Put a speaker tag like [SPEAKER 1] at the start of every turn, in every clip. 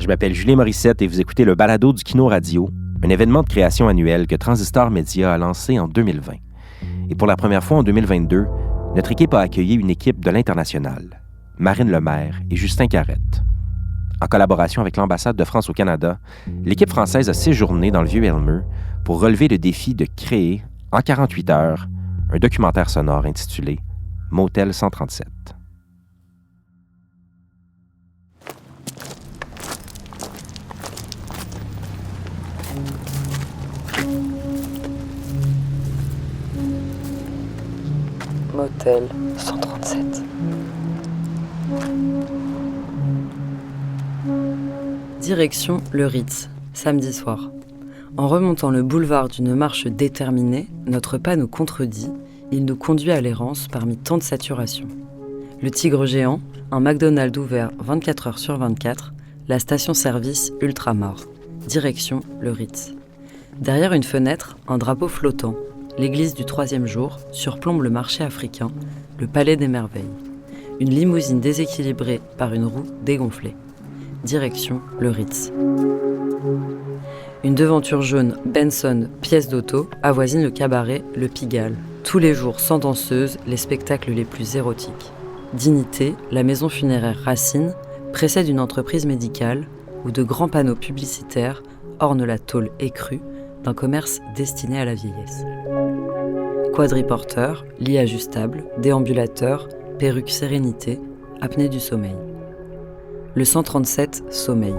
[SPEAKER 1] Je m'appelle Julien Morissette et vous écoutez le balado du Kino Radio, un événement de création annuel que Transistor Média a lancé en 2020. Et pour la première fois en 2022, notre équipe a accueilli une équipe de l'international, Marine Lemaire et Justin Carrette. En collaboration avec l'ambassade de France au Canada, l'équipe française a séjourné dans le Vieux-Elmer pour relever le défi de créer, en 48 heures, un documentaire sonore intitulé « Motel 137 ».
[SPEAKER 2] Motel 137. Direction le Ritz, samedi soir. En remontant le boulevard d'une marche déterminée, notre pas nous contredit, il nous conduit à l'errance parmi tant de saturation. Le Tigre géant, un McDonald's ouvert 24 heures sur 24, la station-service Ultramar. Direction le Ritz. Derrière une fenêtre, un drapeau flottant. L'église du 3e jour surplombe le marché africain, le palais des merveilles. Une limousine déséquilibrée par une roue dégonflée. Direction le Ritz. Une devanture jaune Benson, pièce d'auto, avoisine le cabaret Le Pigalle. Tous les jours, sans danseuse, les spectacles les plus érotiques. Dignité, la maison funéraire Racine, précède une entreprise médicale où de grands panneaux publicitaires ornent la tôle écrue d'un commerce destiné à la vieillesse. Quadriporteur, lit ajustable, déambulateur, perruque sérénité, apnée du sommeil. Le 137 sommeil.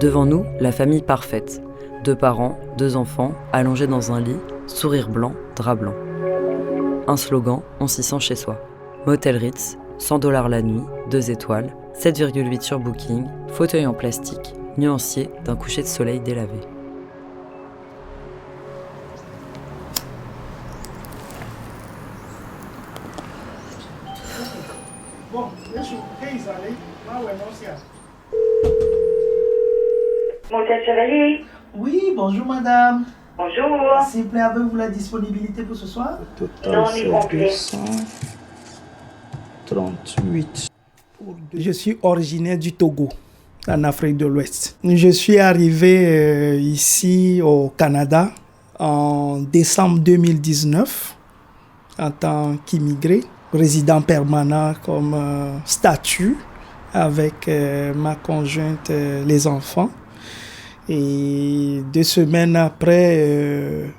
[SPEAKER 2] Devant nous, la famille parfaite. 2 parents, 2 enfants, allongés dans un lit, sourire blanc, drap blanc. Un slogan, on s'y sent chez soi. Motel Ritz, $100 la nuit, 2 étoiles, 7,8 sur Booking, fauteuil en plastique, nuancier d'un coucher de soleil délavé.
[SPEAKER 3] Motel Chevalier.
[SPEAKER 4] Oui, bonjour madame.
[SPEAKER 3] Bonjour.
[SPEAKER 4] S'il vous plaît, avez-vous la disponibilité pour ce soir?
[SPEAKER 3] Non, on est complet.
[SPEAKER 4] 238. Je suis originaire du Togo, en Afrique de l'Ouest. Je suis arrivé ici au Canada en décembre 2019 en tant qu'immigré, résident permanent comme statut avec ma conjointe, les enfants. Et 2 semaines après,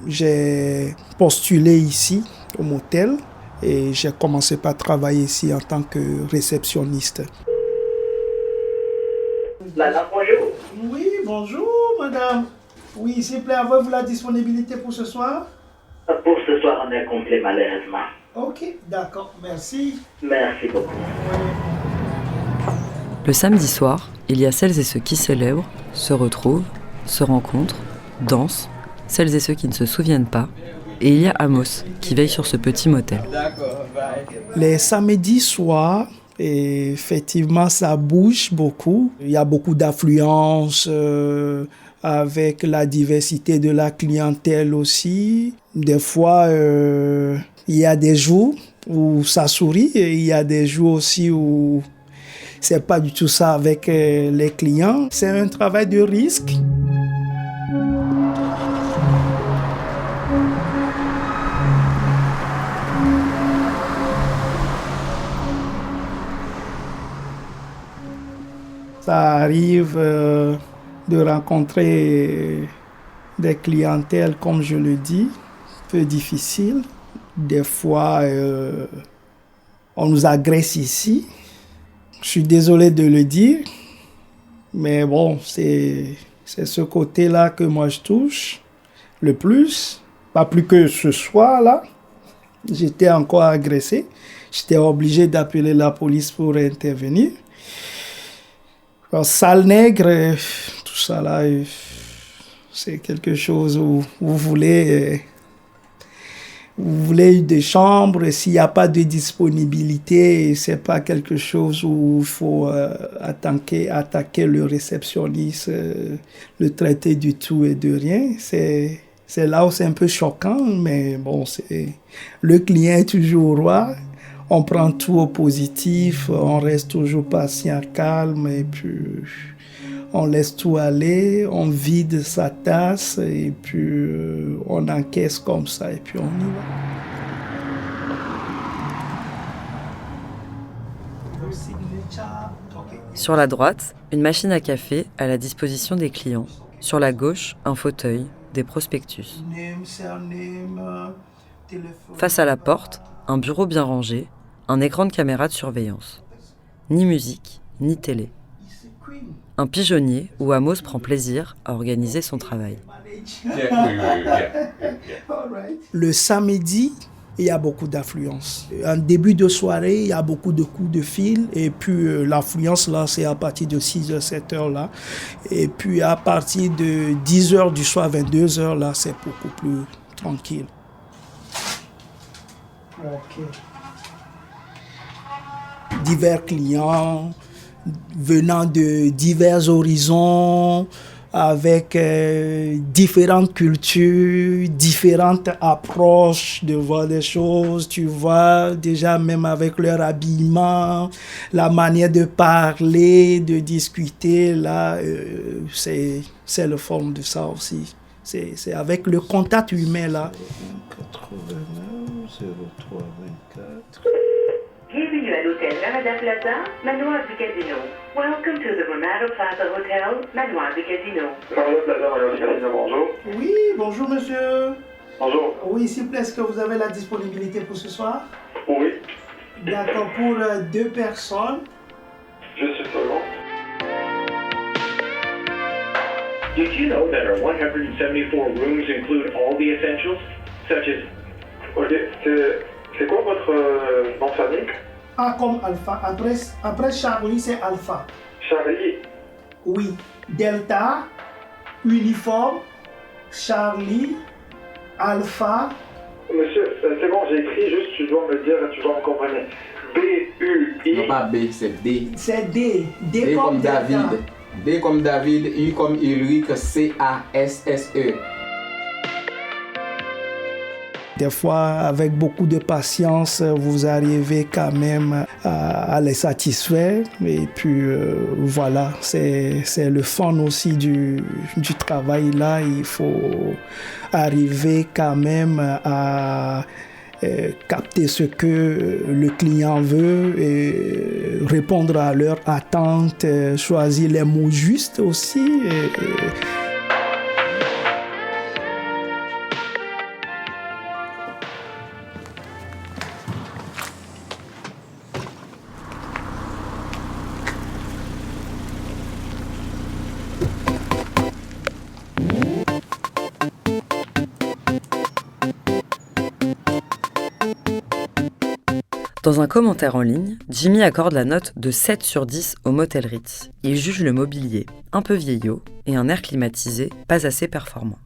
[SPEAKER 4] j'ai postulé ici au motel et j'ai commencé par travailler ici en tant que réceptionniste.
[SPEAKER 3] Madame, bonjour.
[SPEAKER 4] Oui, bonjour madame. Oui, s'il vous plaît, avez-vous la disponibilité pour ce soir?
[SPEAKER 3] Pour ce soir, on est complet malheureusement.
[SPEAKER 4] Ok, d'accord, merci.
[SPEAKER 3] Merci beaucoup.
[SPEAKER 2] Le samedi soir, il y a celles et ceux qui célèbrent, se retrouvent, se rencontrent, dansent, celles et ceux qui ne se souviennent pas, et il y a Amos qui veille sur ce petit motel.
[SPEAKER 4] Les samedis soirs, effectivement, ça bouge beaucoup. Il y a beaucoup d'affluence avec la diversité de la clientèle aussi. Des fois, il y a des jours où ça sourit et il y a des jours aussi où c'est pas du tout ça avec les clients. C'est un travail de risque. Ça arrive de rencontrer des clientèles, comme je le dis, peu difficiles. Des fois, on nous agresse ici. Je suis désolé de le dire, mais bon, c'est ce côté-là que moi je touche le plus. Pas plus que ce soir-là, j'étais encore agressé. J'étais obligé d'appeler la police pour intervenir. Alors, sale nègre, tout ça là, c'est quelque chose où vous voulez des chambres. S'il n'y a pas de disponibilité, c'est pas quelque chose où il faut attaquer le réceptionniste, le traiter du tout et de rien. C'est là où c'est un peu choquant, mais bon, le client est toujours roi. on prend tout au positif, on reste toujours patient, calme, et puis on laisse tout aller, on vide sa tasse, et puis on encaisse comme ça, et puis on y va.
[SPEAKER 2] Sur la droite, une machine à café à la disposition des clients. Sur la gauche, un fauteuil, des prospectus. Face à la porte, un bureau bien rangé, un écran de caméra de surveillance. Ni musique, ni télé. Un pigeonnier où Amos prend plaisir à organiser son travail.
[SPEAKER 4] Le samedi, il y a beaucoup d'affluence. En début de soirée, il y a beaucoup de coups de fil. Et puis l'affluence, là, c'est à partir de 6h, 7h, là. Et puis à partir de 10h du soir, 22h, là, c'est beaucoup plus tranquille. OK. Divers clients venant de divers horizons, avec différentes cultures, différentes approches de voir les choses, tu vois, déjà même avec leur habillement, la manière de parler, de discuter, là, c'est le forme de ça aussi. C'est avec le contact humain, là. 89 03 24.
[SPEAKER 3] Bienvenue à l'hôtel Ramada Plaza, Manoir du Casino. Welcome to the Ramada Plaza Hotel, Manoir du Casino.
[SPEAKER 5] Ramada Plaza, Manoir du Casino, bonjour.
[SPEAKER 4] Oui, bonjour monsieur.
[SPEAKER 5] Bonjour.
[SPEAKER 4] Oui, s'il vous plaît, est-ce que vous avez la disponibilité pour ce soir?
[SPEAKER 5] Oui.
[SPEAKER 4] D'accord, pour 2 personnes.
[SPEAKER 5] Juste une seconde.
[SPEAKER 6] Did you know that our 174 rooms include all the essentials, such as...
[SPEAKER 5] Ok, c'est quoi votre nom de famille?
[SPEAKER 4] A comme Alpha. Après Charlie, c'est Alpha.
[SPEAKER 5] Charlie.
[SPEAKER 4] Oui. Delta, uniforme, Charlie, Alpha.
[SPEAKER 5] Monsieur, c'est bon, j'ai écrit, juste tu dois me dire, tu dois me comprendre. B-U-I.
[SPEAKER 7] Non, pas B, c'est D.
[SPEAKER 4] C'est D.
[SPEAKER 7] D comme David. D comme David, U comme Ulrich, C-A-S-S-E.
[SPEAKER 4] Des fois, avec beaucoup de patience, vous arrivez quand même à les satisfaire. Et puis, voilà, c'est le fun aussi du travail là. Il faut arriver quand même à capter ce que le client veut et répondre à leurs attentes, choisir les mots justes aussi.
[SPEAKER 2] Dans un commentaire en ligne, Jimmy accorde la note de 7 sur 10 au Motel Ritz. Il juge le mobilier un peu vieillot et un air climatisé pas assez performant.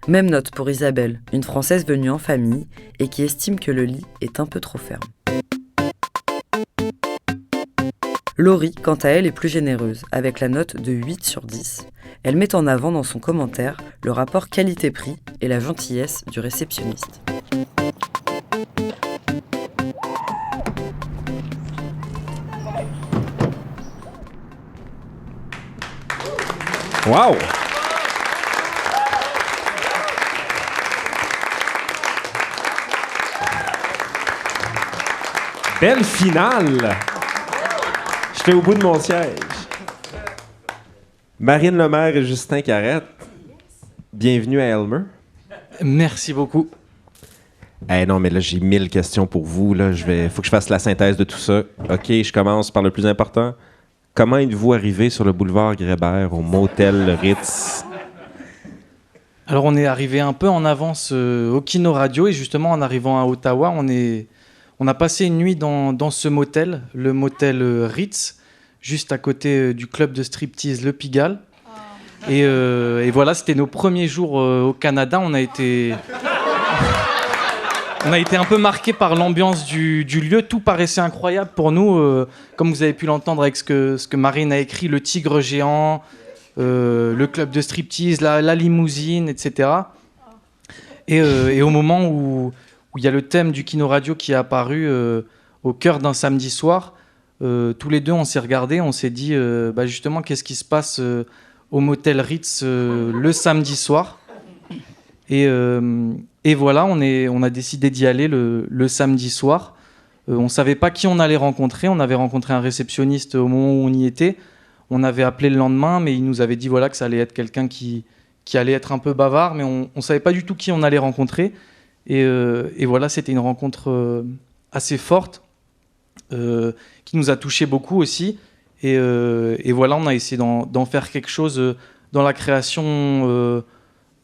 [SPEAKER 2] Même note pour Isabelle, une Française venue en famille et qui estime que le lit est un peu trop ferme. Laurie, quant à elle, est plus généreuse, avec la note de 8 sur 10. Elle met en avant dans son commentaire le rapport qualité-prix et la gentillesse du réceptionniste.
[SPEAKER 1] Wow! Belle finale! J'étais au bout de mon siège. Marine Lemaire et Justin Carrette, bienvenue à Elmer.
[SPEAKER 8] Merci beaucoup.
[SPEAKER 1] Non, mais là, j'ai 1000 questions pour vous. Faut que je fasse la synthèse de tout ça. OK, je commence par le plus important. Comment êtes-vous arrivé sur le boulevard Grébert au motel Ritz?
[SPEAKER 8] Alors, on est arrivé un peu en avance au Kino Radio et justement, en arrivant à Ottawa, on a passé une nuit dans ce motel, le motel Ritz, juste à côté du club de striptease Le Pigalle. Et voilà, c'était nos premiers jours au Canada. On a été un peu marqués par l'ambiance du lieu. Tout paraissait incroyable pour nous. Comme vous avez pu l'entendre avec ce que Marine a écrit, le tigre géant, le club de striptease, la limousine, etc. Et au moment où où il y a le thème du Kino Radio qui est apparu au cœur d'un samedi soir. Tous les deux, on s'est regardés, on s'est dit justement qu'est-ce qui se passe au motel Ritz le samedi soir. Et voilà, on a décidé d'y aller le samedi soir. On ne savait pas qui on allait rencontrer. On avait rencontré un réceptionniste au moment où on y était. On avait appelé le lendemain, mais il nous avait dit voilà, que ça allait être quelqu'un qui allait être un peu bavard, mais on ne savait pas du tout qui on allait rencontrer. Et voilà, c'était une rencontre assez forte qui nous a touché beaucoup aussi. Et voilà, on a essayé d'en faire quelque chose dans la création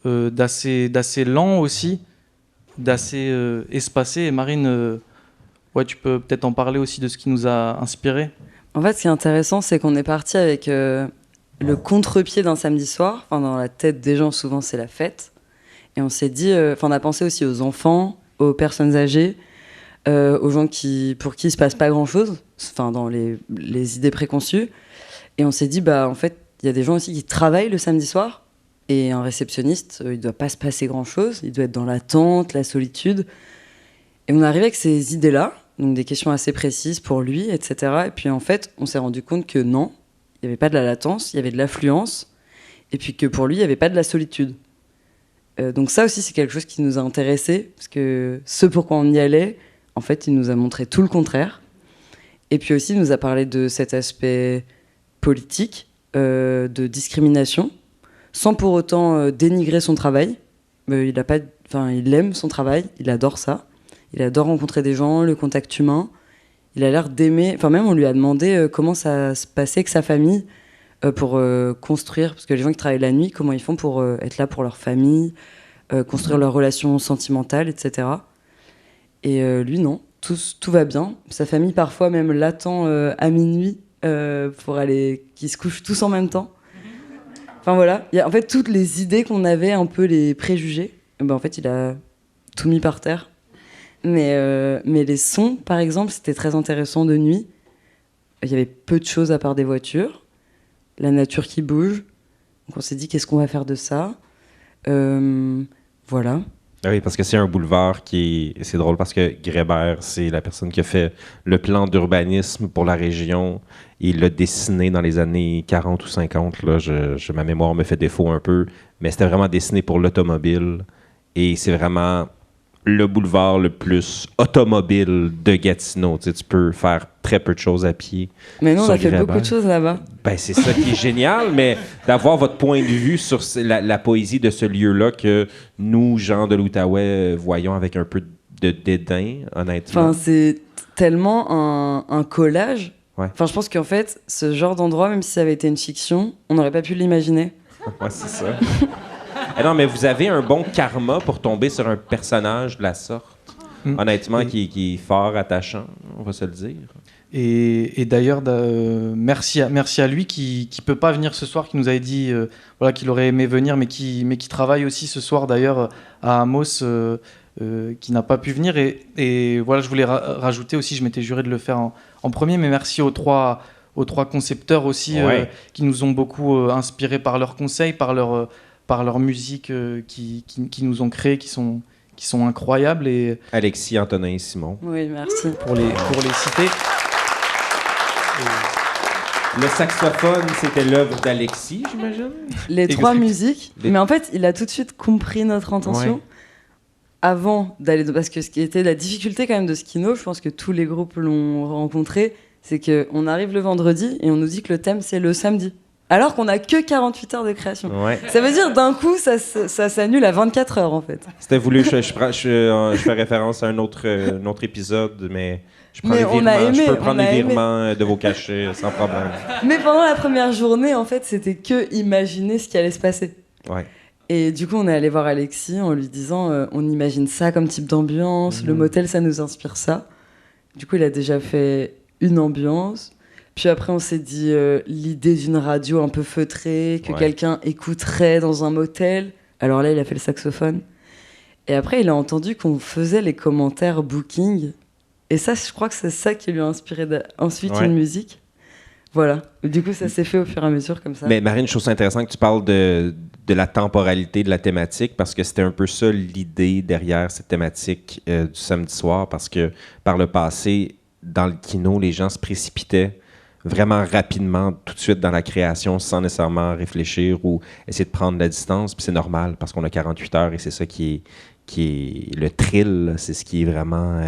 [SPEAKER 8] d'assez lent aussi, d'assez espacé. Et Marine, tu peux peut-être en parler aussi de ce qui nous a inspiré.
[SPEAKER 2] En fait, ce qui est intéressant, c'est qu'on est parti avec le contre-pied d'un samedi soir. Enfin, dans la tête des gens, souvent, c'est la fête. Et on s'est dit... on a pensé aussi aux enfants, aux personnes âgées, aux gens pour qui il ne se passe pas grand-chose, enfin, dans les idées préconçues. Et on s'est dit, en fait, il y a des gens aussi qui travaillent le samedi soir. Et un réceptionniste, il ne doit pas se passer grand-chose. Il doit être dans l'attente, la solitude. Et on est arrivé avec ces idées-là, donc des questions assez précises pour lui, etc. Et puis en fait, on s'est rendu compte que non, il n'y avait pas de la latence, il y avait de l'affluence, et puis que pour lui, il n'y avait pas de la solitude. Donc ça aussi, c'est quelque chose qui nous a intéressés, parce que ce pourquoi on y allait, en fait, il nous a montré tout le contraire. Et puis aussi, il nous a parlé de cet aspect politique, de discrimination, sans pour autant dénigrer son travail. Il aime son travail, il adore ça. Il adore rencontrer des gens, le contact humain. Il a l'air d'aimer... Enfin, même, on lui a demandé comment ça se passait avec sa famille pour construire... Parce que les gens qui travaillent la nuit, comment ils font pour être là pour leur famille, construire leurs relations sentimentales, etc. Et lui, non. Tout va bien. Sa famille, parfois, même l'attend à minuit pour aller... qu'ils se couchent tous en même temps. Enfin, voilà. Il y a, en fait, toutes les idées qu'on avait, un peu les préjugés, en fait, il a tout mis par terre. Mais les sons, par exemple, c'était très intéressant de nuit. Il y avait peu de choses à part des voitures, la nature qui bouge. Donc on s'est dit, qu'est-ce qu'on va faire de ça ? Voilà.
[SPEAKER 1] Ah oui, parce que c'est un boulevard c'est drôle parce que Grébert, c'est la personne qui a fait le plan d'urbanisme pour la région. Il l'a dessiné dans les années 40 ou 50. Là. Ma mémoire me fait défaut un peu, mais c'était vraiment dessiné pour l'automobile. Et c'est vraiment le boulevard le plus automobile de Gatineau. Tu peux faire très peu de choses à pied.
[SPEAKER 2] Mais non, on a fait beaucoup de choses là-bas.
[SPEAKER 1] C'est ça qui est génial, mais d'avoir votre point de vue sur la poésie de ce lieu-là que nous, gens de l'Outaouais, voyons avec un peu de dédain, honnêtement.
[SPEAKER 2] Enfin, c'est tellement un collage.
[SPEAKER 1] Ouais.
[SPEAKER 2] Enfin, je pense qu'en fait, ce genre d'endroit, même si ça avait été une fiction, on n'aurait pas pu l'imaginer.
[SPEAKER 1] Ouais, c'est ça. Non, mais vous avez un bon karma pour tomber sur un personnage de la sorte. Honnêtement, qui est fort attachant, on va se le dire.
[SPEAKER 8] Et d'ailleurs, merci à lui qui peut pas venir ce soir, qui nous avait dit qu'il aurait aimé venir, mais qui travaille aussi ce soir d'ailleurs à Amos, qui n'a pas pu venir. Et voilà, je voulais rajouter aussi, je m'étais juré de le faire en premier, mais merci aux trois concepteurs aussi, qui nous ont beaucoup inspirés par leurs conseils, par leur musique qui nous ont créés, qui sont incroyables. Et
[SPEAKER 1] Alexis, Antonin et Simon.
[SPEAKER 2] Oui, merci.
[SPEAKER 8] Pour les citer.
[SPEAKER 1] Le saxophone, c'était l'œuvre d'Alexis, j'imagine?
[SPEAKER 2] Les trois musiques. Mais en fait, il a tout de suite compris notre intention. Avant d'aller... Parce que ce qui était la difficulté quand même de Skino, je pense que tous les groupes l'ont rencontré, c'est qu'on arrive le vendredi et on nous dit que le thème, c'est le samedi. Alors qu'on n'a que 48 heures de création. Ouais. Ça veut dire d'un coup, ça s'annule à 24 heures en fait.
[SPEAKER 1] C'était voulu, je fais référence à un autre épisode, mais je peux prendre les virements de vos cachets sans problème.
[SPEAKER 2] Mais pendant la première journée, en fait, c'était que imaginer ce qui allait se passer.
[SPEAKER 1] Ouais.
[SPEAKER 2] Et du coup, on est allé voir Alexis en lui disant on imagine ça comme type d'ambiance, le motel, ça nous inspire ça. Du coup, il a déjà fait une ambiance. Puis après, on s'est dit l'idée d'une radio un peu feutrée, que quelqu'un écouterait dans un motel. Alors là, il a fait le saxophone. Et après, il a entendu qu'on faisait les commentaires booking. Et ça, je crois que c'est ça qui lui a inspiré ensuite une musique. Voilà. Du coup, ça s'est fait au fur et à mesure comme ça.
[SPEAKER 1] Mais Marine, je trouve ça intéressant que tu parles de la temporalité de la thématique, parce que c'était un peu ça l'idée derrière cette thématique du samedi soir, parce que par le passé, dans le kino, les gens se précipitaient vraiment rapidement, tout de suite dans la création, sans nécessairement réfléchir ou essayer de prendre la distance. Puis c'est normal, parce qu'on a 48 heures et c'est ça qui est le thrill, c'est ce qui est vraiment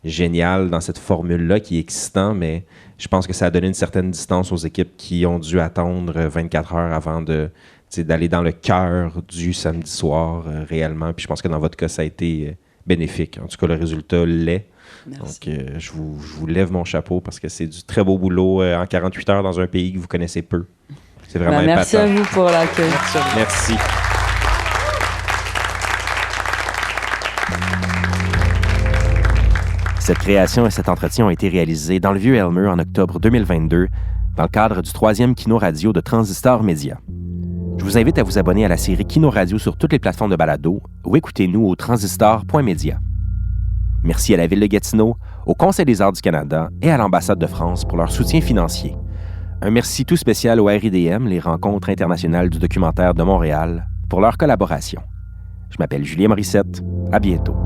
[SPEAKER 1] génial dans cette formule-là, qui est excitant, mais je pense que ça a donné une certaine distance aux équipes qui ont dû attendre 24 heures avant d'aller dans le cœur du samedi soir réellement. Puis je pense que dans votre cas, ça a été bénéfique. En tout cas, le résultat l'est.
[SPEAKER 2] Merci.
[SPEAKER 1] Donc, je vous lève mon chapeau parce que c'est du très beau boulot en 48 heures dans un pays que vous connaissez peu. C'est vraiment
[SPEAKER 2] merci
[SPEAKER 1] épatant.
[SPEAKER 2] à vous pour l'accueil.
[SPEAKER 1] Merci. Cette création et cet entretien ont été réalisés dans le Vieux-Elmer en octobre 2022 dans le cadre du 3e Kino Radio de Transistor Média. Je vous invite à vous abonner à la série Kino Radio sur toutes les plateformes de balado ou écoutez-nous au transistor.media. Merci à la Ville de Gatineau, au Conseil des arts du Canada et à l'Ambassade de France pour leur soutien financier. Un merci tout spécial au RIDM, les Rencontres internationales du documentaire de Montréal, pour leur collaboration. Je m'appelle Julien Morissette. À bientôt.